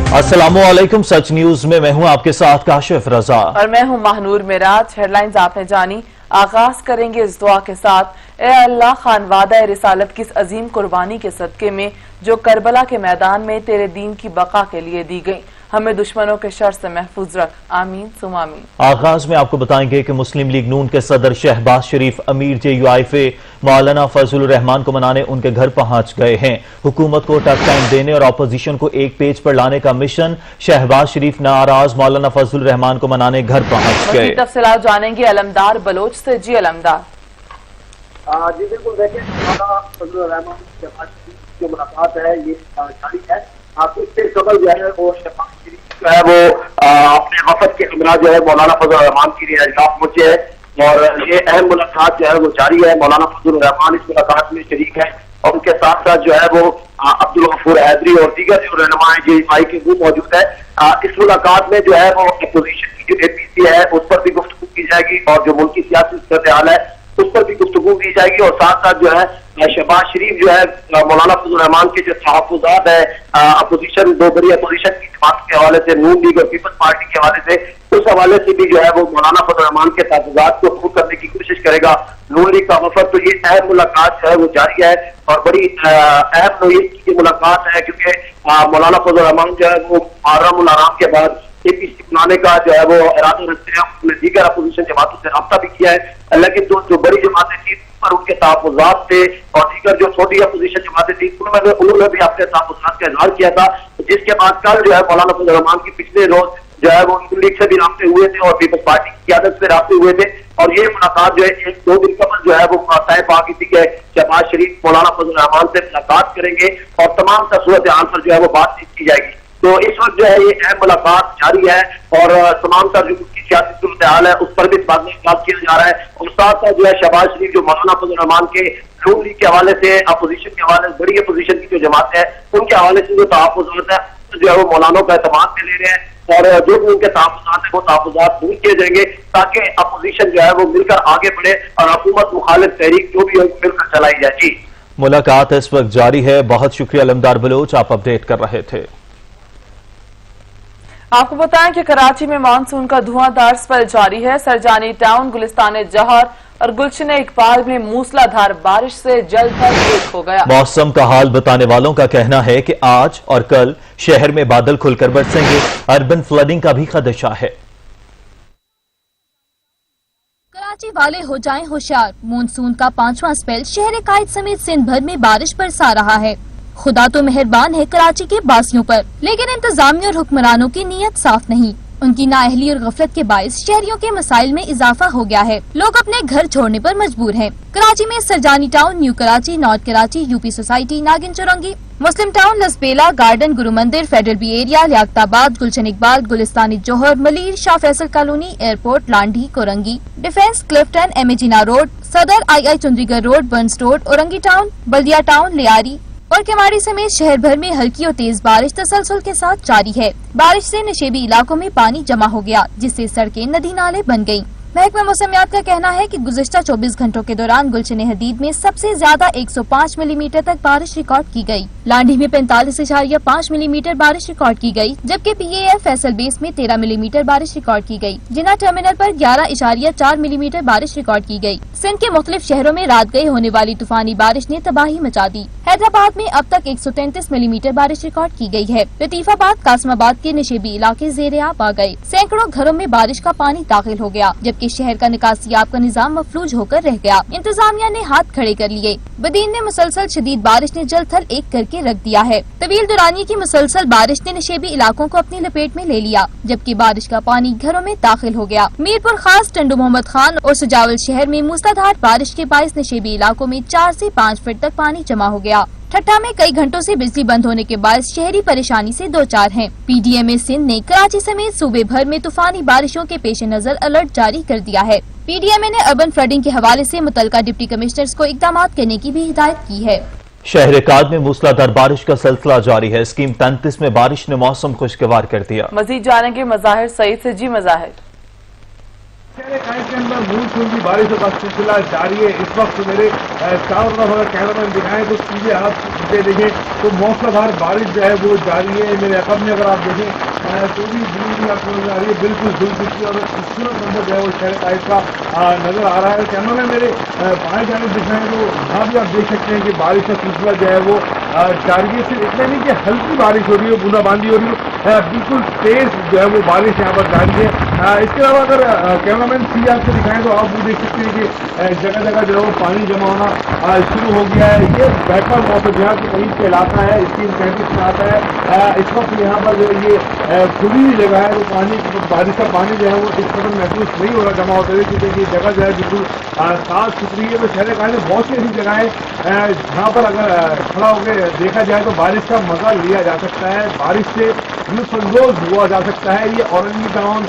अस्सलामुअलैकुम। सच न्यूज में मैं हूं आपके साथ काशिफ रजा और मैं हूं महनूर मिराज। हेडलाइंस आपने जानी। आगाज करेंगे इस दुआ के साथ, ए अल्लाह खान वादा रिसालत की इस अजीम कुर्बानी के सदके में जो करबला के मैदान में तेरे दीन की बका के लिए दी गई, हमें दुश्मनों के शर से महफूज रख। आमीन सुम आमीन। आगाज में आपको बताएंगे कि मुस्लिम लीग नून के सदर शहबाज शरीफ अमीर JUIFA मौलाना फजलुर रहमान को मनाने उनके घर पहुंच गए हैं। हुकूमत को टफ टाइम देने और अपोजिशन को एक पेज पर लाने का मिशन। शहबाज शरीफ नाराज मौलाना फजलुर रहमान को मनाने घर पहुंच गए। तफसीलात जानेंगे अलमदार बलोच से। जी अलमदार। जी बिल्कुल, देखिए मौलाना फजलुर रहमान शहबाज शरीफ जो मुलाकात है ये जारी है। इससे कबल जो है वो शहबाज शरीफ जो है वो अपने वफद के हमरा जो है मौलाना फजलुर रहमान की रिहाइशगाह पहुंचे हैं और ये अहम मुलाकात जो है वो जारी है। मौलाना फजलुर रहमान इस मुलाकात में शरीक है और उनके साथ साथ जो है वो अब्दुल गफूर हैदरी और दीगर जो रहनुमा JUI के वो मौजूद है। इस मुलाकात में जो है वो अपोजिशन की जो APC है उस पर भी गुफ्तगू की जाएगी और जो मुल्क की सियासी सूरत हाल है उस पर भी गुफ्तगू की जाएगी और साथ साथ जो है शहबाज शरीफ जो है मौलाना फजलुर रहमान के जो तहफ़्फ़ुज़ात है अपोजिशन दो बड़ी अपोजिशन की जमात के हवाले से, नून लीग और पीपल्स पार्टी के हवाले से, उस हवाले से भी जो है वो मौलाना फजलुर रहमान के तहफ़्फ़ुज़ात को दूर करने की कोशिश करेगा नून लीग का वफद। तो ये अहम मुलाकात जो है वो जारी है और बड़ी अहम नोयत की मुलाकात है क्योंकि मौलाना फजलुर रहमान जो है वो मुहर्रम उल हराम के बाद APC बनाने का जो है वो इरादा रखते हैं। उन्होंने दीगर अपोजिशन जमातों से रब्ता भी किया है, लेकिन जो बड़ी जमातें थी पर उनके तहफ़्फ़ुज़ात थे और दीगर जो छोटी अपोजिशन जमातें थी उन्होंने भी अपने तहफ़्फ़ुज़ात का इज़हार किया था, जिसके बाद कल जो है मौलाना फजलुर रहमान की पिछले रोज जो है वो नून लीग से भी राब्ते हुए थे और पीपल्स पार्टी की क़यादत से राब्ते हुए थे और ये मुलाकात जो है एक दो दिन कबल जो है वो तय पा की थी कि शहबाज शरीफ मौलाना फजलुर रहमान से मुलाकात करेंगे और तमाम सूरत हाल पर जो है वो बातचीत की जाएगी। तो इस वक्त जो है ये अहम मुलाकात जारी है और तमाम तर जो की सियासी सूरत हाल है उस पर भी बात किया जा रहा है और साथ साथ जो है शहबाज शरीफ जो मौलाना फजलुर रहमान के नून लीग के हवाले से, अपोजिशन के हवाले से, बड़ी अपोजिशन की जो जमात है उनके हवाले से जो तहफ़्फ़ुज़ात है जो है वो मौलानों का एतमाद से ले रहे हैं और जो भी उनके तहफ़्फ़ुज़ात है वो तहफ़्फ़ुज़ात दूर किए जाएंगे ताकि अपोजिशन जो है वो मिलकर आगे बढ़े और हुकूमत मुखालिफ तहरीक जो भी है मिलकर चलाई जाए। जी मुलाकात इस वक्त जारी है। बहुत शुक्रिया अलमदार बलोच, आप अपडेट कर रहे थे। आपको बताएं कि कराची में मानसून का धुआंधार स्पेल जारी है। सरजानी टाउन, गुलिस्तान जौहर और गुलशन इकबाल में मूसलाधार बारिश से जलथल एक हो गया। मौसम का हाल बताने वालों का कहना है कि आज और कल शहर में बादल खुलकर बरसेंगे। अर्बन फ्लडिंग का भी खदशा है। कराची वाले हो जाएं होशियार, मानसून का 5वां स्पेल शहर कायद समेत सिंध भर में बारिश बरसा रहा है। खुदा तो मेहरबान है कराची के बासियों पर, लेकिन इंतजामिया और हुक्मरानों की नीयत साफ नहीं। उनकी नाअहली और गफलत के बायस शहरियों के मसाइल में इजाफा हो गया है। लोग अपने घर छोड़ने पर मजबूर हैं। कराची में Surjani town, new Karachi, north Karachi, UP society, Nagin Chowrangi, Muslim town, Lasbela, garden, Guru Mandir, federal B area, Liaquatabad, Gulshan Iqbal, Gulistan e Jauhar, Malir, Shah Faisal colony, airport, Landhi, Korangi, defence, Clifton, MA Jinnah road, Saddar, II Chundrigar road, Burns road, Orangi town, Baldia town, Lyari और केमाड़ी समेत शहर भर में हल्की और तेज बारिश तसलसल के साथ जारी है। बारिश से नशेबी इलाकों में पानी जमा हो गया, जिससे सड़कें नदी नाले बन गयी। महकमा मौसमियात का कहना है कि गुज़िश्ता 24 घंटों के दौरान गुलशन हदीद में सबसे ज्यादा 105 मिलीमीटर तक बारिश रिकॉर्ड की गई। लांडी में 45.5 मिलीमीटर बारिश रिकॉर्ड की गई, जबकि PAF फैसल बेस में 13 मिलीमीटर बारिश रिकॉर्ड की गई। जिना टर्मिनल पर 11.4 मिलीमीटर बारिश रिकॉर्ड की गई। सिंध के मुख्तलिफ शहरों में रात गए होने वाली तूफानी बारिश ने तबाही मचा दी। हैदराबाद में अब तक 133 मिलीमीटर बारिश रिकॉर्ड की गई है। लतीफाबाद, कासमाबाद के नशेबी इलाके ज़ेर-ए-आब आ गए। सैकड़ों घरों में बारिश का पानी दाखिल हो गया, जबकि शहर का निकासियाब का निजाम मफलूज होकर रह गया। इंतजामिया ने हाथ खड़े कर लिए। बदीन में मुसलसल शदीद बारिश ने जलथल एक करके रख दिया है। तवील दुरानी की मुसलसल बारिश ने नशेबी इलाकों को अपनी लपेट में ले लिया, जबकि बारिश का पानी घरों में दाखिल हो गया। मीरपुर खास, टंडू मोहम्मद खान और सुजावल शहर में मूसलाधार बारिश के बायस नशेबी इलाकों में 4 से 5 फीट तक पानी जमा हो गया। ठट्ठा में कई घंटों से बिजली बंद होने के बाद शहरी परेशानी से दो चार हैं। PDMA सिंध ने कराची समेत सूबे भर में तूफानी बारिशों के पेश नजर अलर्ट जारी कर दिया है। PDMA ने अर्बन फ्लडिंग के हवाले से मुतल्लिका डिप्टी कमिश्नर्स को इकदाम करने की भी हिदायत की है। शहर काद में मूसलाधार बारिश का सिलसिला जारी है। स्कीम 33 में बारिश ने मौसम खुशगवार कर दिया। मजीद जानेंगे मज़ाहिर सईद से। जी मज़ाहिर। शहर कायद के अंदर मानसून की बारिशों का सिलसिला जारी है। इस वक्त मेरे चारों तरफ अगर कैमरामैन दिखाएं तो सीधे आप सीधे देखें तो मौसलाधार बारिश जो है वो जारी है। मेरे अकब में अगर आप देखें तो भी दूर आपको नजर आ रही है, बिल्कुल दुलचुकी और खूबसूरत मंजर जो है वो शहर कायद का नजर आ रहा है। कैमरामैन मेरे बाएं जानिब दिखाएं तो यहाँ भी आप देख सकते हैं कि बारिश का सिलसिला जो है वो जारी है। सिर्फ इतना नहीं कि हल्की बारिश हो रही है, बूंदाबांदी हो रही है, बिल्कुल तेज जो है वो बारिश यहाँ पर जारी है। इसके अलावा अगर कैमरामैन सी आपको दिखाएं तो आप वो देख सकते हैं कि जगह जगह जो है वो पानी जमा होना शुरू हो गया है। ये बैकवर्ड मौसम यहाँ के करीब का इलाका है, स्कीम 35 में आता है। इस वक्त यहाँ पर जो ये खुली जगह है वो पानी बारिश का पानी जो है वो इस कदर महसूस नहीं हो रहा जमा होते हुए, क्योंकि ये जगह जो है बिल्कुल साफ सुथरी है। तो शहर कायद में बहुत सी ऐसी जगह है जहाँ पर अगर खड़ा होकर देखा जाए तो बारिश का मजा लिया जा सकता है, बारिश से लुत्फानंदोज हुआ जा सकता है। ये औरंगी टाउन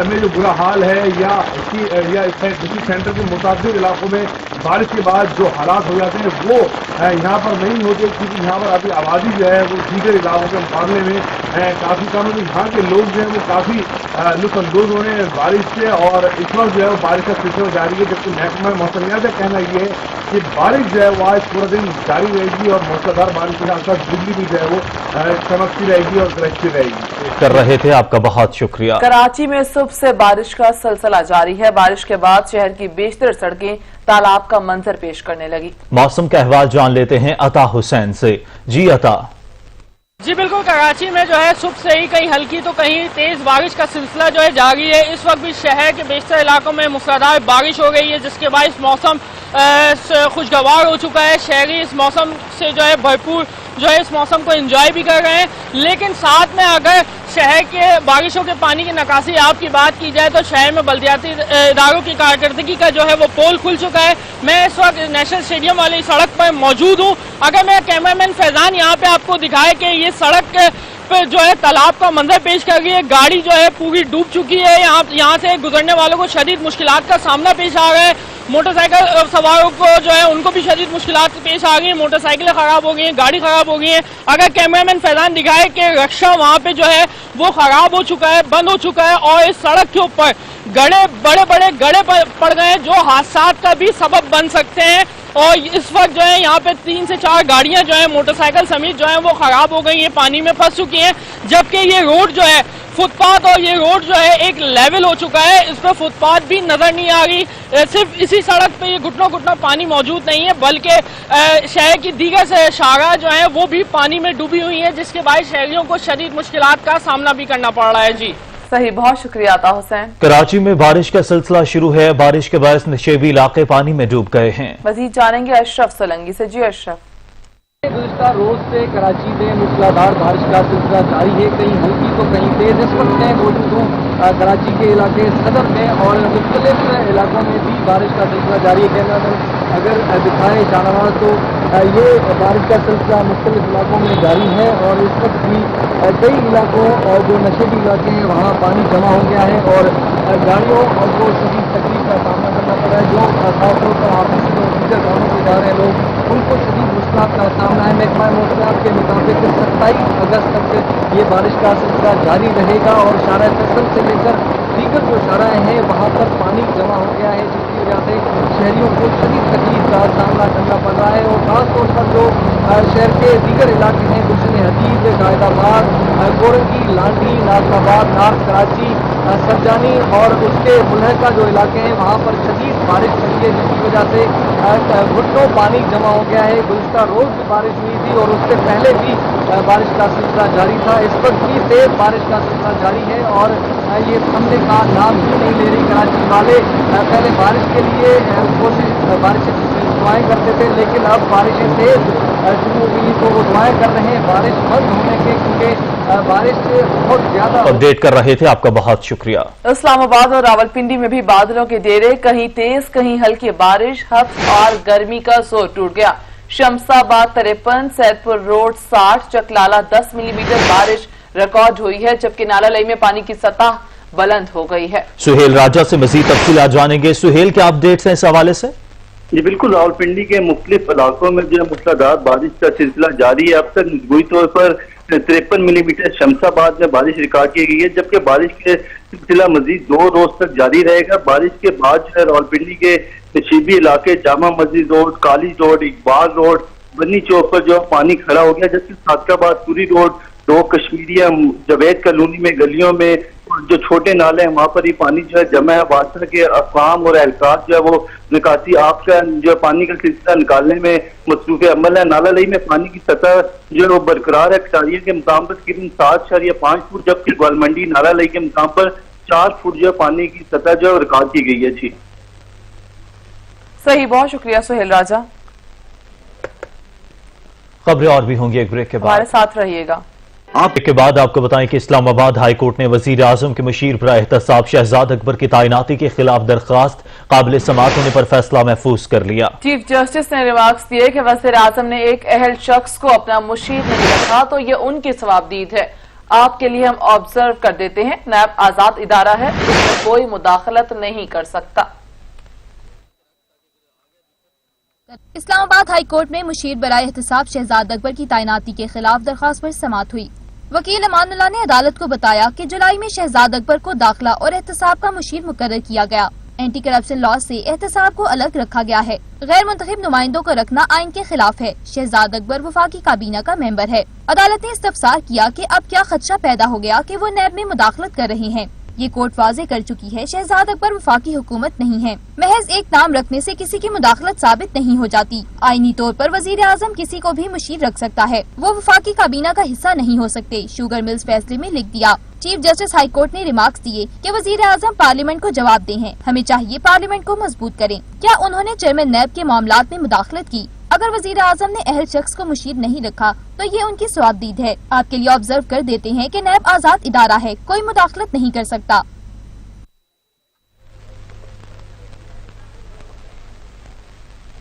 में जो बुरा हाल है या किसी सेंटर के मुताबिक इलाकों में बारिश के बाद जो हालात हो जाते हैं वो यहाँ पर नहीं होते, क्योंकि यहाँ पर अभी आबादी जो है वो दीगर इलाकों के मुकाबले में काफ़ी कम है। यहाँ के लोग जो है वो काफ़ी लुत्फानंदोज हो रहे हैं बारिश से, और इस वक्त जो है वो बारिश का सिलसिला जारी है। जबकि महकमा मौसमियात का कहना ये है कि बारिश जो है वो आज पूरा दिन जारी रहेगी और मौसलाधार बारिश के साथ साथ बिजली भी जो है वो चमकती रहेगी और गरजती रहेगी। कर रहे थे, आपका बहुत शुक्रिया। कराची में सुबह से बारिश का सिलसिला जारी है। बारिश के बाद शहर की बेशतर सड़कें तालाब का मंजर पेश करने लगी। मौसम का अहवाल जान लेते हैं अता हुसैन से। जी अता। जी बिल्कुल, कराची में जो है सुबह से ही कहीं हल्की तो कहीं तेज बारिश का सिलसिला जो है जारी है। इस वक्त भी शहर के बेशतर इलाकों में मूसलाधार बारिश हो गई है, जिसके बायस मौसम खुशगवार हो चुका है। शहरी इस मौसम से जो है भरपूर जो है इस मौसम को एंजॉय भी कर रहे हैं। लेकिन साथ में अगर शहर के बारिशों के पानी की निकासी आप की बात की जाए तो शहर में बल्दियाती इदारों की कारकर्दगी का जो है वो पोल खुल चुका है। मैं इस वक्त नेशनल स्टेडियम वाली सड़क पर मौजूद हूँ। अगर मैं कैमरामैन फैजान यहाँ पे आपको दिखाए कि ये सड़क पे जो है तालाब का मंजर पेश कर रही है, गाड़ी जो है पूरी डूब चुकी है। यहाँ से गुजरने वालों को शदीद मुश्किलात का सामना पेश आ रहा है। मोटरसाइकिल सवारों को जो है उनको भी शदीद मुश्किलात पेश आ गई हैं, मोटरसाइकिलें खराब हो गई हैं, गाड़ी खराब हो गई है। अगर कैमरामैन फैजान दिखाए कि रक्षा वहाँ पे जो है वो खराब हो चुका है, बंद हो चुका है, और इस सड़क के ऊपर बड़े बड़े गड्ढे पड़ गए हैं जो हादसा का भी सबब बन सकते हैं। और इस वक्त जो है यहाँ पे 3 से 4 गाड़ियां जो है मोटरसाइकिल समेत जो है वो खराब हो गई हैं, पानी में फंस चुकी हैं। जबकि ये रोड जो है फुटपाथ और ये रोड जो है एक लेवल हो चुका है, इस पर फुटपाथ भी नजर नहीं आ रही। सिर्फ इसी सड़क पे ये घुटनों पानी मौजूद नहीं है, बल्कि शहर की दीगर से शाखा जो है वो भी पानी में डूबी हुई है, जिसके बाद शहरियों को शदीद मुश्किलात का सामना भी करना पड़ रहा है। जी सही, बहुत शुक्रिया अता हुसैन। कराची में बारिश का सिलसिला शुरू है। बारिश के बायस नशेबी इलाके पानी में डूब गए हैं। मजीद जानेंगे अशरफ सोलंकी से। जी अशरफ। गुज़िश्ता रोज से कराची में मूसलाधार बारिश का सिलसिला जारी है, कहीं हल्की तो कहीं तेज। इस वक्त मैं मौजूद हूँ कराची के इलाके सदर में, और मुख्तलिफ इलाकों में भी बारिश का सिलसिला जारी है। कैमरा में अगर दिखाए शाहनवाज तो ये बारिश का सिलसिला मुख्तलिफ इलाकों में जारी है, और इस वक्त भी कई इलाकों और जो नशेबी इलाके हैं वहाँ पानी जमा हो गया है, और गाड़ियों को शदीद तकलीफ का सामना करना पड़ रहा है। जो खासतौर पर ऑफिस में दीगर कामों से जा रहे हैं लोग, उनको शदीद मुश्किलात का सामना है। महकमा मौसमियात के मुताबिक 27 अगस्त तक ये बारिश का सिलसिला जारी रहेगा, और शारा फैसल से लेकर दीगर जो शाराएँ हैं वहाँ पर पानी जमा हो गया है, जिसकी वजह से शहरियों को शदीद तकलीफ का सामना करना पड़ रहा है। और खासतौर पर जो शहर के दीगर इलाके हैं, गुलशन हदीद, कायदाबाद, गोरंगी, लांडी, नाजराबाद, नार्थ कराची, सरजानी और उसके मुलहका जो इलाके हैं वहाँ पर शदीद बारिश पड़ी है, जिसकी वजह से घुटनों पानी जमा हो गया है। गुज़िश्ता रोज भी बारिश हुई थी और उससे पहले भी बारिश का सिलसिला जारी था। इस वक्त भी तेज बारिश का सिलसिला जारी है, और ये थमने का नाम ही नहीं ले रही। कराची वाले पहले बारिश के लिए बारिश दुआएं करते थे, लेकिन अब बारिशें तेज शुरू हो गई तो वो दुआएं कर रहे हैं बारिश बंद होने के, क्योंकि बारिश बहुत ज्यादा। अपडेट कर रहे थे, आपका बहुत शुक्रिया। इस्लामाबाद और रावलपिंडी में भी बादलों के डेरे, कहीं तेज कहीं हल्की बारिश, हद और गर्मी का जोर टूट गया। शमसाबाद 53, सैदपुर रोड 60, चकलाला 10 मिलीमीटर बारिश रिकॉर्ड हुई है, जबकि नालालई में पानी की सतह बुलंद हो गई है। सुहेल राजा से मजीद तफसीलात जानेंगे। सुहेल, क्या अपडेट्स हैं इस हवाले से? जी बिल्कुल, रावलपिंडी के मुख्तलिफ इलाकों में जो मूसलाधार बारिश का सिलसिला जारी है। अब तक मजबूरी तौर पर 53 मिलीमीटर शमसाबाद में बारिश रिकॉर्ड की गई है, जबकि बारिश के सिलसिला मजीद 2 रोज तक जारी रहेगा। बारिश के बाद जो है रावलपिंडी के तशीबी इलाके जामा मस्जिद रोड, काली रोड, इकबाल रोड, बन्नी चौक पर जो पानी खड़ा हो गया, जबकि सादकाबाद पूरी रोड, 2 कश्मीरिया, जवेद कॉलोनी में गलियों में जो छोटे नाले हैं वहां पर ही पानी जो है जमा है। वासा के अफवाम और एहलकार जो है वो निकासी आप का जो पानी का सिलसिला निकालने में मसरूफ अमल है। नाला लई में पानी की सतह जो है वो बरकरार है। कटारिया के मुकाम पर तकरीबन 7.5 फुट, जबकि ग्वालमंडी नाला लई के मुकाम पर 4 फुट जो पानी की सतह जो है रिकॉर्ड की गई है। जी सही, बहुत शुक्रिया सुहेल राजा। खबरें और भी होंगी एक ब्रेक के बाद, हमारे साथ रहिएगा। के बाद आपको बताएं कि इस्लामाबाद हाई कोर्ट ने वजीर आजम के मुशीर पर एहतसाब शहजाद अकबर की तैनाती के खिलाफ दरखास्त काबिल समाअत होने पर फैसला महफूज कर लिया। चीफ जस्टिस ने रिमार्क्स दिए कि वजीर आजम ने एक अहल शख्स को अपना मुशीर नहीं रखा तो ये उनकी सवाबदीद है। आपके लिए हम ऑब्जर्व कर देते हैं, नैब आजाद इदारा है, उसमें कोई मुदाखलत नहीं कर सकता। इस्लामाबाद हाई कोर्ट में मुशीर बराए एहतसाब शहजाद अकबर की तैनाती के खिलाफ दरखास्त पर समाअत हुई। वकील अमानुल्लाह ने अदालत को बताया कि जुलाई में शहजाद अकबर को दाखिला और एहतसाब का मुशीर मुकर्रर किया गया। एंटी करप्शन लॉ से एहतसाब को अलग रखा गया है। गैर मुंतखब नुमाइंदों को रखना आइन के खिलाफ है। शहजाद अकबर वफाकी काबीना का मेंबर है। अदालत ने इस्तफसार किया कि अब क्या खदशा पैदा हो गया कि वो नैब में मुदाखलत कर रहे हैं। ये कोर्ट वाजे कर चुकी है, शहजाद अकबर वफाकी हुकूमत नहीं है। महज एक नाम रखने से किसी की मुदाखलत साबित नहीं हो जाती। आईनी तौर पर वजीर आजम किसी को भी मुशीर रख सकता है, वो वफाकी काबीना का हिस्सा नहीं हो सकते। शुगर मिल्स फैसले में लिख दिया। चीफ जस्टिस हाई कोर्ट ने रिमार्क्स दिए कि वजीर आजम पार्लियामेंट को जवाब दे हैं, हमें चाहिए पार्लियामेंट को मजबूत करें। क्या उन्होंने चेयरमैन नैब के मामलात में मुदाखलत की? अगर वजीर आजम ने अहल शख्स को मुशीर नहीं रखा तो ये उनकी सवाबदीद है। आपके लिए ऑब्जर्व कर देते हैं कि नैब आजाद इदारा है, कोई मुदाखलत नहीं कर सकता।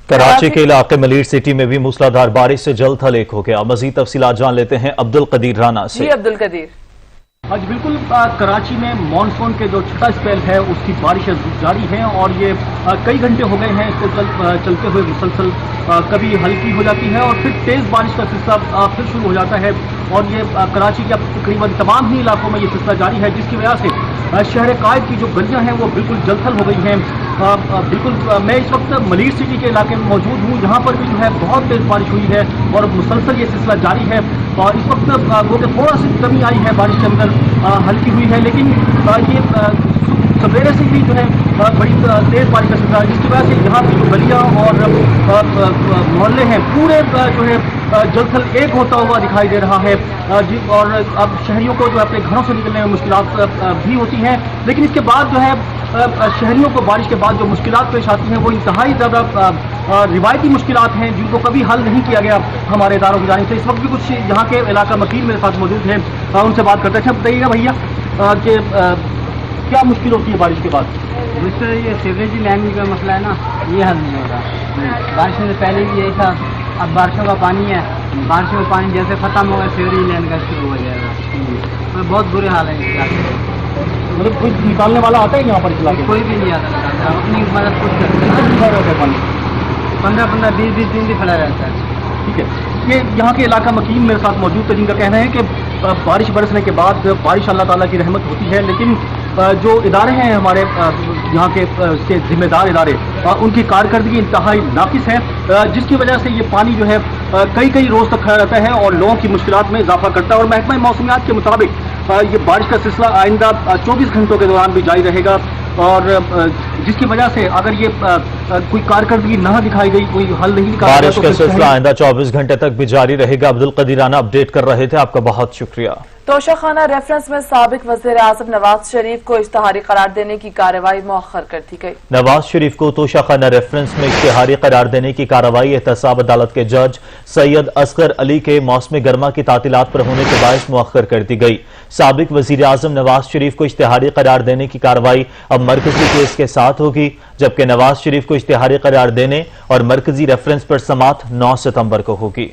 कराची के इलाके मलीर सिटी में भी मूसलाधार बारिश से जल थल एक हो गया। मजीद तफसीलात जान लेते हैं अब्दुल कदीर राना से। जी अब्दुल कदीर। आज बिल्कुल कराची में मॉनसून के जो छठा स्पेल है उसकी बारिशें जारी हैं और ये कई घंटे हो गए हैं इसको चलते हुए मुसलसल कभी हल्की हो जाती है और फिर तेज़ बारिश का सिलसिला फिर शुरू हो जाता है और ये कराची के तकरीबन तमाम ही इलाकों में ये सिलसिला जारी है, जिसकी वजह से शहर कायद की जो गलियां हैं वो बिल्कुल जलथल हो गई हैं। बिल्कुल मैं इस वक्त मलीर सिटी के इलाके में मौजूद हूँ, यहाँ पर भी जो है बहुत तेज़ बारिश हुई है और मुसलसल ये सिलसिला जारी है। और इस वक्त वो कि थोड़ा सी कमी आई है बारिश के अंदर, हल्की हुई है, लेकिन ये सवेरे से ही जो है बड़ी तेज़ बारिश का सिलसिला है, जिसकी वजह से यहाँ की जो गलियाँ और मोहल्ले हैं पूरे जो है जलथल एक होता हुआ दिखाई दे रहा है। जी, और अब शहरियों को जो अपने घरों से निकलने में मुश्किलात भी होती हैं, लेकिन इसके बाद जो है शहरियों को बारिश के बाद जो मुश्किलात पेश आती हैं वो इंतहाई ज़्यादा रिवायती मुश्किलात हैं जिनको कभी हल नहीं किया गया हमारे इदारों की जानिब से। इस वक्त भी कुछ यहाँ के इलाका वकील मेरे साथ मौजूद हैं, उनसे बात करते हैं। बताइएगा भैया कि क्या मुश्किल होती है बारिश के बाद? मुझसे ये सीवरेज लाइन का मसला है ना, ये हल नहीं हो रहा। बारिश से पहले भी यही था, अब बारिशों का पानी है, बारिशों का पानी जैसे ख़त्म होगा सीवरेज लाइन का शुरू हो जाएगा। तो बहुत बुरे हाल है इस इलाके में। मतलब कोई निकालने वाला आता है यहाँ पर? कोई भी नहीं आता, अपनी मदद खुद करते हैं। 15-15, 20-20 दिन भी खड़ा रहता है। ठीक है, ये यहाँ के इलाका वकील मेरे साथ मौजूद थे जिनका कहना है कि बारिश बरसने के बाद बारिश अल्लाह ताला की रहमत होती है, लेकिन जो इदारे हैं हमारे यहाँ के जिम्मेदार इदारे, उनकी कारकर्दगी इंतहाई नाकिस है, जिसकी वजह से ये पानी जो है कई रोज़ तक खड़ा रहता है और लोगों की मुश्किलात में इजाफा करता है। और महकमा मौसमियात के मुताबिक ये बारिश का सिलसिला आइंदा 24 घंटों के दौरान भी जारी रहेगा और जिसकी वजह से अगर ये कोई कारकर्दगी न दिखाई गई, कोई हल नहीं निकाला, बारिश का सिलसिला आइंदा 24 घंटे तक भी जारी रहेगा। अब्दुल कदीर राना अपडेट कर रहे थे, आपका बहुत शुक्रिया। तोशाखाना रेफरेंस में साबिक वज़ीर आज़म नवाज शरीफ को इश्तिहारी करार देने की कार्रवाई मौखर कर दी गई। नवाज शरीफ को तोशाखाना रेफरेंस में इश्तिहारी करार देने की कार्रवाई एहतसाब अदालत के जज सैयद असगर अली के मौसम गर्मा की तातीलात पर होने के बायस मौखर कर दी गई। साबिक वज़ीर आज़म नवाज शरीफ को इश्तिहारी करार देने की कार्रवाई अब मरकजी केस के साथ होगी, जबकि नवाज शरीफ को इश्तिहारी करार देने और मरकजी रेफरेंस पर समाअत 9 सितंबर को होगी।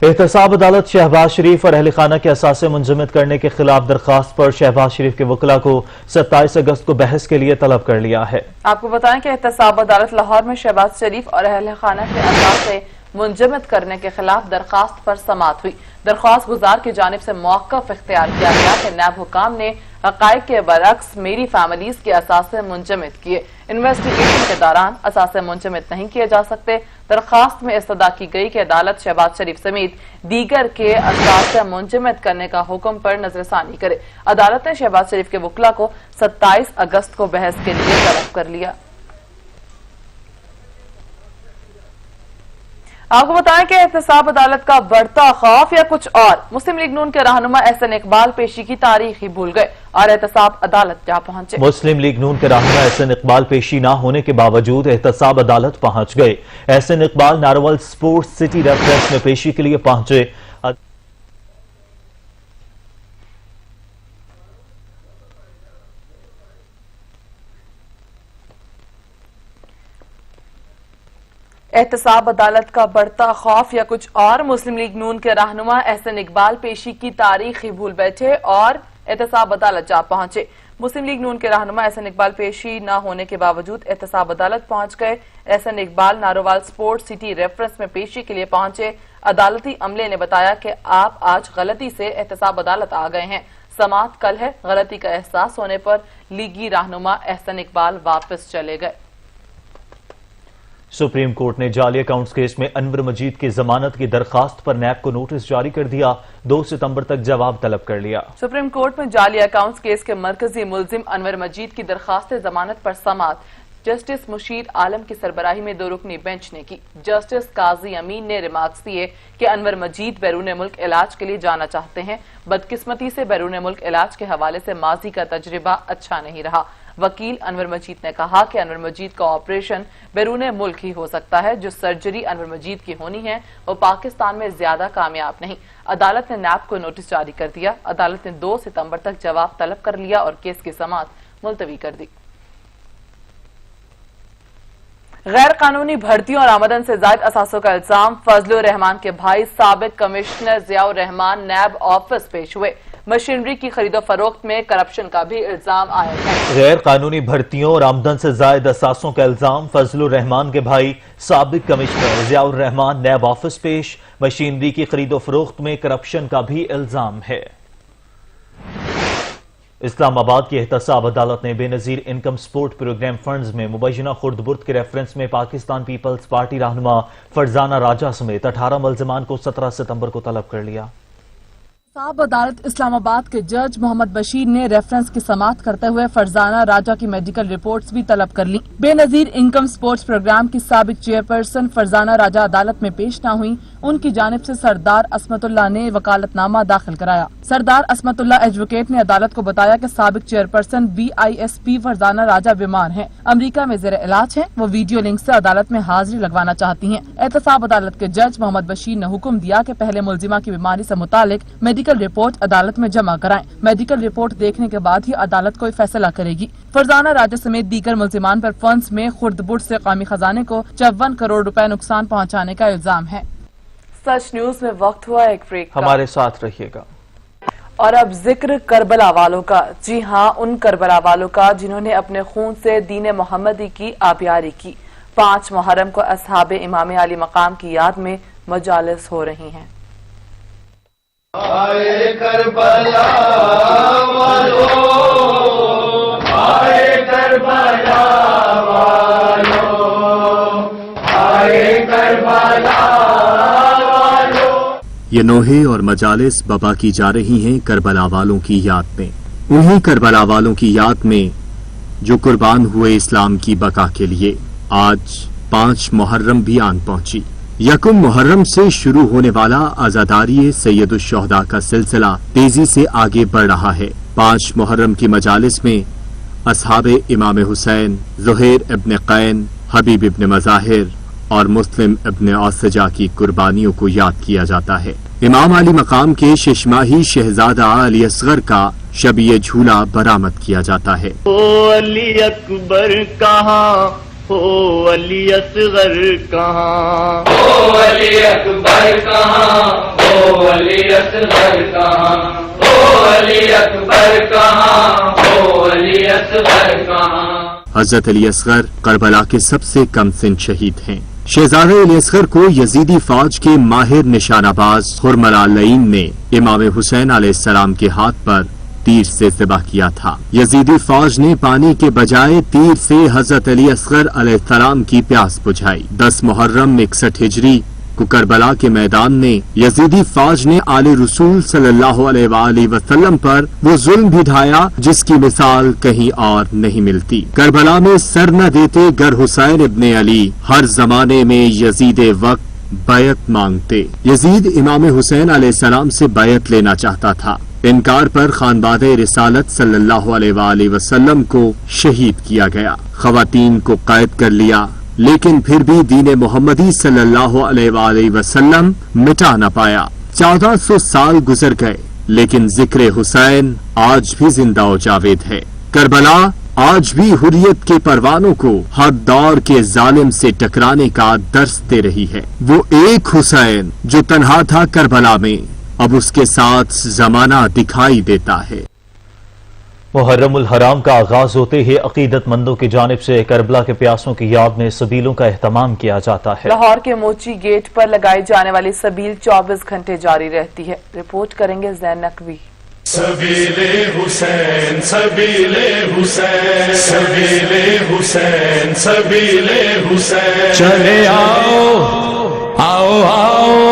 एहतसाब अदालत शहबाज शरीफ और अहल खाना के असासे मुंजमद करने के खिलाफ दरखास्त पर शहबाज शरीफ के वकला को 27 अगस्त को बहस के लिए तलब कर लिया है। आपको बताएं कि एहतसाब अदालत लाहौर में शहबाज शरीफ और अहल खाना के असासे मुंजमद करने के खिलाफ दरखास्त पर समाअत हुई। درخواست گزار کی جانب سے موقف اختیار کیا گیا کہ نیب حکام نے حقائق کے برعکس میری فیملیز کے اثاثے منجمد کیے۔ انویسٹیگیشن کے دوران اثاثے منجمد نہیں کیے جا سکتے۔ درخواست میں استدعا کی گئی کہ عدالت شہباز شریف سمیت دیگر کے اثاثے منجمد کرنے کا حکم پر نظر ثانی کرے۔ عدالت نے شہباز شریف کے وکلا کو 27 اگست کو بحث کے لیے طلب کر لیا۔ آپ کو بتائیں کہ احتساب عدالت کا بڑھتا خوف یا کچھ اور؟ مسلم لیگ نون کے رہنما احسن اقبال پیشی کی تاریخ ہی بھول گئے اور احتساب عدالت جا پہنچے۔ مسلم لیگ نون کے رہنما احسن اقبال پیشی نہ ہونے کے باوجود احتساب عدالت پہنچ گئے۔ Ahsan Iqbal ناروول sports city reference میں پیشی کے لیے پہنچے۔ احتساب عدالت کا بڑھتا خوف یا کچھ اور؟ مسلم لیگ نون کے رہنما احسن اقبال پیشی کی تاریخ ہی بھول بیٹھے اور احتساب عدالت جا پہنچے۔ مسلم لیگ نون کے رہنما احسن اقبال پیشی نہ ہونے کے باوجود احتساب عدالت پہنچ گئے۔ Ahsan Iqbal Narowal sport city reference میں پیشی کے لیے پہنچے۔ عدالتی عملے نے بتایا کہ آپ آج غلطی سے احتساب عدالت آ گئے ہیں۔ سماعت کل ہے۔ غلطی کا احساس ہونے پر لیگی رہنما احسن اقبال واپس چلے گئے۔ سپریم کورٹ نے جعلی اکاؤنٹس کیس میں انور مجید کی ضمانت کی درخواست پر نیب کو نوٹس جاری کر دیا۔ 2 ستمبر تک جواب طلب کر لیا۔ سپریم کورٹ میں جعلی اکاؤنٹس کیس کے مرکزی ملزم انور مجید کی درخواست ضمانت پر سماعت جسٹس مشیر عالم کی سربراہی میں 2 رکنی بینچ نے کی۔ جسٹس قاضی امین نے ریمارکس دیے کہ انور مجید بیرون ملک علاج کے لیے جانا چاہتے ہیں۔ بدقسمتی سے بیرون ملک علاج کے حوالے سے ماضی کا تجربہ اچھا نہیں رہا۔ وکیل انور مجید نے کہا کہ انور مجید کا آپریشن بیرون ملک ہی ہو سکتا ہے۔ جو سرجری انور مجید کی ہونی ہے وہ پاکستان میں زیادہ کامیاب نہیں۔ عدالت نے نیب کو نوٹس جاری کر دیا۔ عدالت نے 2 ستمبر تک جواب طلب کر لیا اور کیس کی سماعت ملتوی کر دی۔ غیر قانونی بھرتیوں اور آمدن سے زائد اثاثوں کا الزام۔ فضل الرحمان کے بھائی سابق کمشنر ضیاء الرحمان نیب آفس پیش ہوئے۔ مشینری کی خرید و فروخت میں کرپشن کا بھی الزام عائد ہے۔ غیر قانونی بھرتیوں اور آمدن سے زائد اثاثوں کا الزام۔ فضل الرحمان کے بھائی سابق کمشنر ضیاء الرحمان نیب آفس پیش۔ مشینری کی خرید و فروخت میں کرپشن کا بھی الزام ہے۔ اسلام آباد کی احتساب عدالت نے بے نظیر انکم سپورٹ پروگرام فنڈز میں مبینہ خرد برد کے ریفرنس میں پاکستان پیپلز پارٹی رہنما فرزانہ راجہ سمیت 18 ملزمان کو 17 ستمبر کو طلب کر لیا۔ احتساب عدالت اسلام آباد کے جج محمد بشیر نے ریفرنس کی سماعت کرتے ہوئے فرزانہ راجہ کی میڈیکل رپورٹس بھی طلب کر لیں۔ بے نظیر انکم سپورٹس پروگرام کی سابق چیئرپرسن فرزانہ راجہ عدالت میں پیش نہ ہوئی۔ ان کی جانب سے سردار عصمت اللہ نے وکالت نامہ داخل کرایا۔ سردار عصمت اللہ ایڈوکیٹ نے عدالت کو بتایا کہ سابق چیئرپرسن BISP فرزانہ راجہ بیمار ہیں، امریکہ میں زیر علاج ہیں، وہ ویڈیو لنک سے عدالت میں حاضری لگوانا چاہتی ہیں۔ احتساب عدالت کے جج محمد بشیر نے حکم دیا کہ پہلے ملزمہ کی بیماری سے متعلق میڈیکل رپورٹ عدالت میں جمع کرائیں۔ میڈیکل رپورٹ دیکھنے کے بعد ہی عدالت کوئی فیصلہ کرے گی۔ فرزانہ راجہ سمیت دیگر ملزمان پر فنڈز میں خرد برد سے قومی خزانے کو 54 کروڑ روپے نقصان پہنچانے کا الزام ہے۔ سچ نیوز میں وقت ہوا ایک بریک کا۔ ہمارے ساتھ رہیے گا۔ اور اب ذکر کربلا والوں کا۔ جی ہاں، ان کربلا والوں کا جنہوں نے اپنے خون سے دین محمدی کی آبیاری کی۔ 5 محرم کو اصحاب امام علی مقام کی یاد میں مجالس ہو رہی ہیں۔ آئے کربلا والوں، آئے کربلا والوں، آئے کربلا والوں۔ یہ نوحے اور مجالس بابا کی جا رہی ہیں کربلا والوں کی یاد میں، انہی کربلا والوں کی یاد میں جو قربان ہوئے اسلام کی بقا کے لیے۔ آج 5 محرم بھی آن پہنچی۔ 1 محرم سے شروع ہونے والا عزاداری سید الشہداء کا سلسلہ تیزی سے آگے بڑھ رہا ہے۔ 5 محرم کی مجالس میں اصحاب امام حسین، زہیر ابن قین، حبیب ابن مظاہر اور مسلم ابن اوسجا کی قربانیوں کو یاد کیا جاتا ہے۔ امام علی مقام کے 6 ماہی شہزادہ علی اصغر کا شبیہ جھولا برآمد کیا جاتا ہے۔ او علی اکبر کہاں، او علی اصغر کہاں، او علی اکبر کہاں، او علی اصغر کہاں، او علی اکبر کہاں، او علی اصغر کہاں۔ حضرت علی اصغر کربلا کے سب سے کم سن شہید ہیں۔ शहजादा असगर को यजीदी फौज के माहिर निशानाबाज हुरमला लईन ने इमाम हुसैन अलैहिस्सलाम के हाथ पर तीर से ज़िबह किया था। यजीदी फौज ने पानी के बजाय तीर से हजरत अली असगर अलैहिस्सलाम की प्यास बुझाई। 10 मुहर्रम 61 हिजरी को करबला के मैदान में यजीदी फौज ने आले रसूल सल्लल्लाहु अलैहि वसल्लम पर वो जुल्म भी ढाया जिसकी मिसाल कहीं और नहीं मिलती। करबला में सर न देते गर हुसैन इब्ने अली हर जमाने में यजीद वक्त बैत मांगते। यजीद इमाम हुसैन अलैहिस्सलाम से बैत लेना चाहता था। इनकार पर खानबादे रिसालत सल्लल्लाहु अलैहि वसल्लम को शहीद किया गया। खवातीन को कैद कर लिया, लेकिन फिर भी दीन मोहम्मदी सल्लल्लाहु अलैहि वसल्लम मिटा न पाया। 1400 साल गुजर गए, लेकिन जिक्र हुसैन आज भी जिंदा व जावेद है। करबला आज भी हुर्रियत के परवानों को हर दौर के जालिम से टकराने का दर्स दे रही है। वो एक हुसैन जो तन्हा था करबला में, अब उसके साथ जमाना दिखाई देता है। मुहर्रमुल हराम का आगाज होते ही अकीदतमंदों की जानिब से करबला के प्यासों की याद में सबीलों का एहतमाम किया जाता है। लाहौर के मोची गेट पर लगाई जाने वाली सबील 24 घंटे जारी रहती है। रिपोर्ट करेंगे ज़ैन नकवी। सबीले हुसैन सबीले हुसैन सबीले हुसैन सबीले हुसैन चले आओ आओ आओ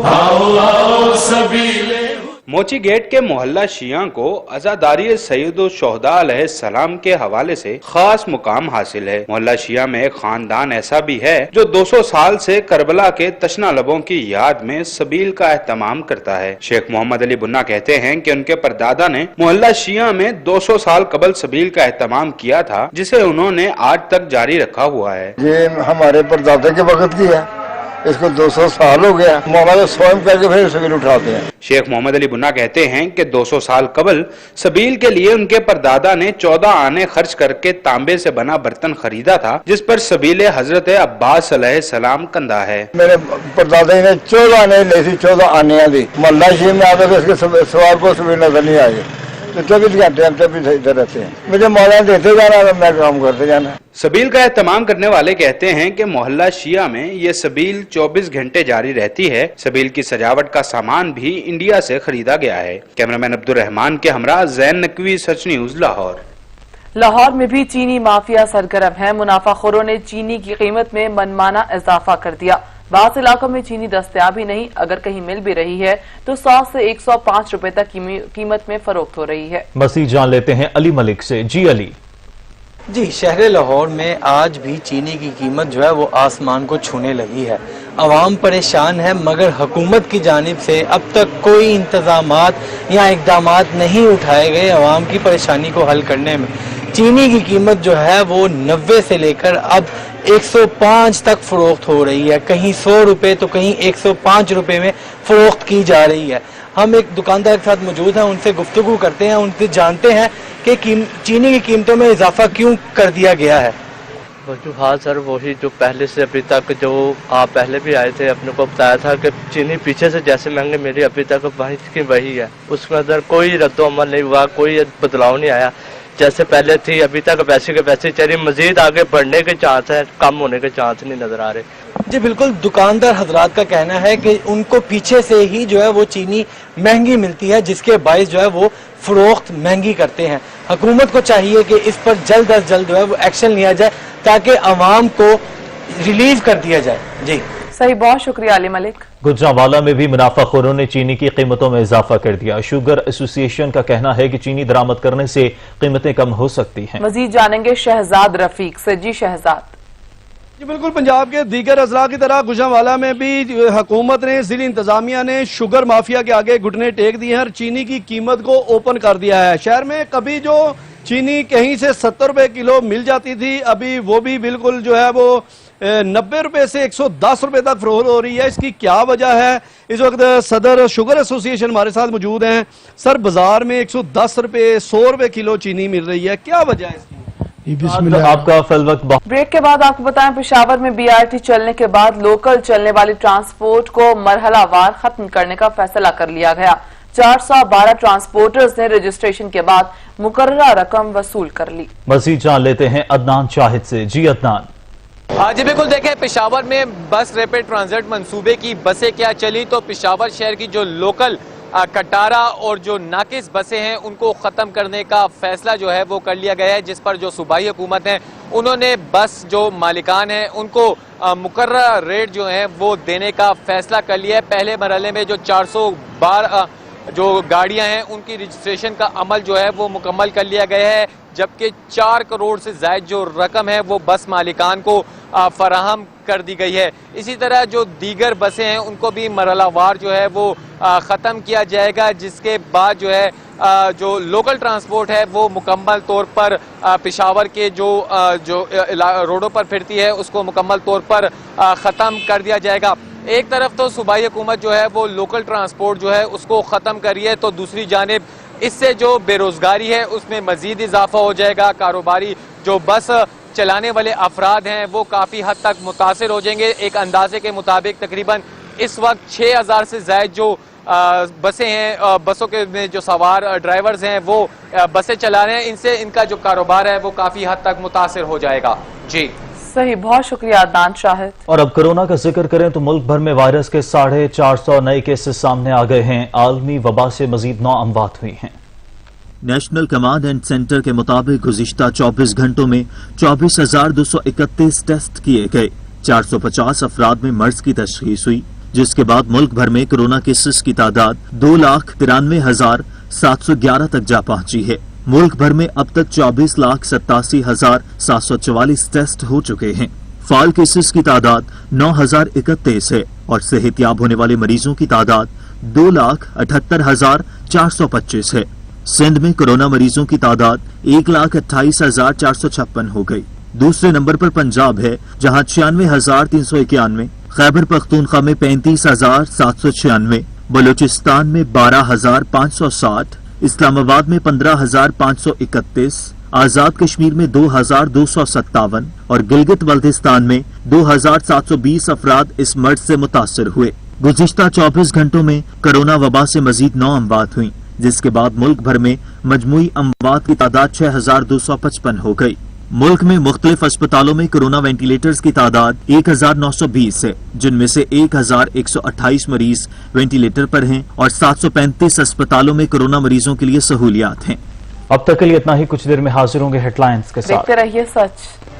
आओ आओ सबीले। मोची गेट के मोहल्ला शिया को अज़ादारी सैयद शोहदा अलैहिस्सलाम के हवाले से खास मुकाम हासिल है। मोहल्ला शिया में एक खानदान ऐसा भी है जो 200 साल से करबला के तशना लबों की याद में सबील का एहतमाम करता है। शेख मोहम्मद अली बुन्ना कहते हैं कि उनके परदादा ने मोहल्ला शिया में 200 साल कबल सबील का एहतमाम किया था, जिसे उन्होंने आज तक जारी रखा हुआ है। ये हमारे परदादा के वक्त की है, इसको 200 साल हो गया। मौलाना स्वयं करके फिर सबील उठाते हैं। शेख मोहम्मद अली बुन्ना कहते हैं कि 200 साल कबल सबील के लिए उनके परदादा ने 14 आने खर्च करके तांबे से बना बर्तन खरीदा था, जिस पर सबील हजरत अब्बास अलैहिस्सलाम कंधा है। मेरे परदादा ने 14 आने ली थी, 14 आने दी। मोहल्ला शिया में आकर इसके सवार को सबील नजर नहीं आई, तो 24 घंटे हम तभी इधर रहते हैं। मुझे मौलाना देते जाना, मैं काम करते जाना। सबील का एहतमाम करने वाले कहते हैं कि मोहल्ला शिया में ये सबील 24 घंटे जारी रहती है। सबील की सजावट का सामान भी इंडिया से खरीदा गया है। कैमरामैन अब्दुल रहमान के हमरा ज़ैन नकवी, सच न्यूज, लाहौर। लाहौर में भी चीनी माफिया सरगर्म है। मुनाफाखोरों ने चीनी की कीमत में मनमाना इजाफा कर दिया। बाज़ इलाकों में चीनी दस्तयाब ही नहीं, अगर कहीं मिल भी रही है तो 100 से 105 रुपए तक कीमत में फरोख्त हो रही है। मज़ीद जान लेते हैं अली मलिक से। जी अली। जी, शहर लाहौर में आज भी चीनी की कीमत जो है वो आसमान को छूने लगी है। अवाम परेशान है, मगर हुकूमत की जानिब से अब तक कोई इंतजामात या इकदामात नहीं उठाए गए अवाम की परेशानी को हल करने में। चीनी की कीमत जो है वो 90 से लेकर अब 105 तक फरोख्त हो रही है। कहीं 100 रुपए तो कहीं 105 रुपए में फरोख्त की जा रही है। हम एक दुकानदार के साथ मौजूद हैं, उनसे गुफ्तगू करते हैं, उनसे जानते हैं कि चीनी की कीमतों में इजाफा क्यों कर दिया गया है। वजूहात सर वही जो पहले से अभी तक, जो आप पहले भी आए थे, अपने को बताया था कि चीनी पीछे से जैसे महंगी मेरी अभी तक वही की वही है। उसके अंदर कोई रद्दो अमल नहीं हुआ, कोई बदलाव नहीं आया। जैसे पहले थी अभी तक वैसे के वैसे चलिए, मजीद आगे बढ़ने के चांस है, कम होने के चांस नहीं नजर आ रहे। जी बिल्कुल, दुकानदार हजरात का कहना है कि उनको पीछे से ही जो है वो चीनी महंगी मिलती है, जिसके बायस जो है वो फरोख्त महंगी करते हैं। हुकूमत को चाहिए कि इस पर जल्द अज जल्द जो है वो एक्शन लिया जाए ताकि अवाम को रिलीव कर दिया जाए। जी सही, बहुत शुक्रिया अली मलिक। गुजरांवाला में भी मुनाफाखोरों ने चीनी की कीमतों में इजाफा कर दिया। शुगर एसोसिएशन का कहना है कि चीनी दरामद करने से कीमतें कम हो सकती हैं। मजीद जानेंगे शहजाद रफीक से। जी शहजाद। जी बिल्कुल, पंजाब के दीगर अजला की तरह गुजरांवाला में भी हुकूमत ने, जिला इंतजामिया ने शुगर माफिया के आगे घुटने टेक दिए हैं और चीनी की कीमत को ओपन कर दिया है। शहर में कभी जो चीनी कहीं से 70 रुपए किलो मिल जाती थी, अभी वो भी बिल्कुल जो है वो 90 रुपए से 110 रुपए तक फरोख्त हो रही है। इसकी क्या वजह है? इस वक्त सदर शुगर एसोसिएशन हमारे साथ मौजूद हैं। सर, बाजार में 110 रुपए 100 रुपए किलो चीनी मिल रही है, क्या वजह है इसकी? आपका फल वक्त ब्रेक के बाद आपको बताएं, पेशावर में बीआरटी चलने के बाद लोकल चलने वाली ट्रांसपोर्ट को मरहलावार खत्म करने का फैसला कर लिया गया। 412 ट्रांसपोर्टर्स ने रजिस्ट्रेशन के बाद मुकर्ररा रकम वसूल कर ली। मजीद जान लेते हैं अदनान शाहिद से। जी अदनान। جی بالکل دیکھیں پشاور میں بس ریپڈ ٹرانزٹ منصوبے کی بسیں کیا چلی تو پشاور شہر کی جو لوکل کٹارا اور جو ناقص بسیں ہیں ان کو ختم کرنے کا فیصلہ جو ہے وہ کر لیا گیا ہے، جس پر جو صوبائی حکومت ہیں انہوں نے بس جو مالکان ہیں ان کو مقررہ ریٹ جو ہیں وہ دینے کا فیصلہ کر لیا ہے۔ پہلے مرحلے میں جو 412 جو گاڑیاں ہیں ان کی رجسٹریشن کا عمل جو ہے وہ مکمل کر لیا گیا ہے، جبکہ 4 کروڑ سے زائد جو رقم ہے وہ بس مالکان کو فراہم کر دی گئی ہے۔ اسی طرح جو دیگر بسیں ہیں ان کو بھی مرحلہ وار جو ہے وہ ختم کیا جائے گا، جس کے بعد جو ہے جو لوکل ٹرانسپورٹ ہے وہ مکمل طور پر پشاور کے جو روڈوں پر پھرتی ہے اس کو مکمل طور پر ختم کر دیا جائے گا۔ ایک طرف تو صوبائی حکومت جو ہے وہ لوکل ٹرانسپورٹ جو ہے اس کو ختم کری ہے، تو دوسری جانب اس سے جو بے روزگاری ہے اس میں مزید اضافہ ہو جائے گا۔ کاروباری جو بس چلانے والے افراد ہیں وہ کافی حد تک متاثر ہو جائیں گے۔ ایک اندازے کے مطابق تقریباً اس وقت 6000 سے زائد جو بسیں ہیں، بسوں کے میں جو سوار ڈرائیورز ہیں وہ بسیں چلا رہے ہیں، ان سے ان کا جو کاروبار ہے وہ کافی حد تک متاثر ہو جائے گا۔ جی صحیح، بہت شکریہ عدنان شاہد۔ اور اب کورونا کا ذکر کریں تو ملک بھر میں وائرس کے 450 نئے کیسز سامنے آ گئے ہیں۔ عالمی وبا سے مزید 9 اموات ہوئی ہیں۔ نیشنل کمانڈ اینڈ سینٹر کے مطابق گزشتہ 24 گھنٹوں میں 24,231 ٹیسٹ کیے گئے، 450 افراد میں مرض کی تشخیص ہوئی، جس کے بعد ملک بھر میں کورونا کیسز کی تعداد 2,93,711 تک جا پہنچی ہے۔ ملک بھر میں اب تک 24,87,744 ٹیسٹ ہو چکے ہیں۔ فعال کیسز کی تعداد 9,031 ہے اور صحت یاب ہونے والے مریضوں کی تعداد 2,78,425 ہے۔ سندھ میں کورونا مریضوں کی تعداد 1,28,456 ہو گئی۔ دوسرے نمبر پر پنجاب ہے جہاں 96,391، خیبر پختونخوا میں 35,796، بلوچستان میں 12,560، اسلام آباد میں 15,531، آزاد کشمیر میں 2,257 اور گلگت بلتستان میں 2,720 افراد اس مرض سے متاثر ہوئے۔ گزشتہ 24 گھنٹوں میں کورونا وبا سے مزید 9 اموات ہوئیں، جس کے بعد ملک بھر میں مجموعی اموات کی تعداد 6,255 ہو گئی۔ ملک میں مختلف اسپتالوں میں کورونا وینٹیلیٹرز کی تعداد 1,920 ہے، جن میں سے 1,128 مریض وینٹیلیٹر پر ہیں اور 735 اسپتالوں میں کورونا مریضوں کے لیے سہولیات ہیں۔ اب تک کے لیے اتنا ہی، کچھ دیر میں حاضر ہوں گے ہیڈ لائنز کے ساتھ۔ دیکھتے رہیے سچ۔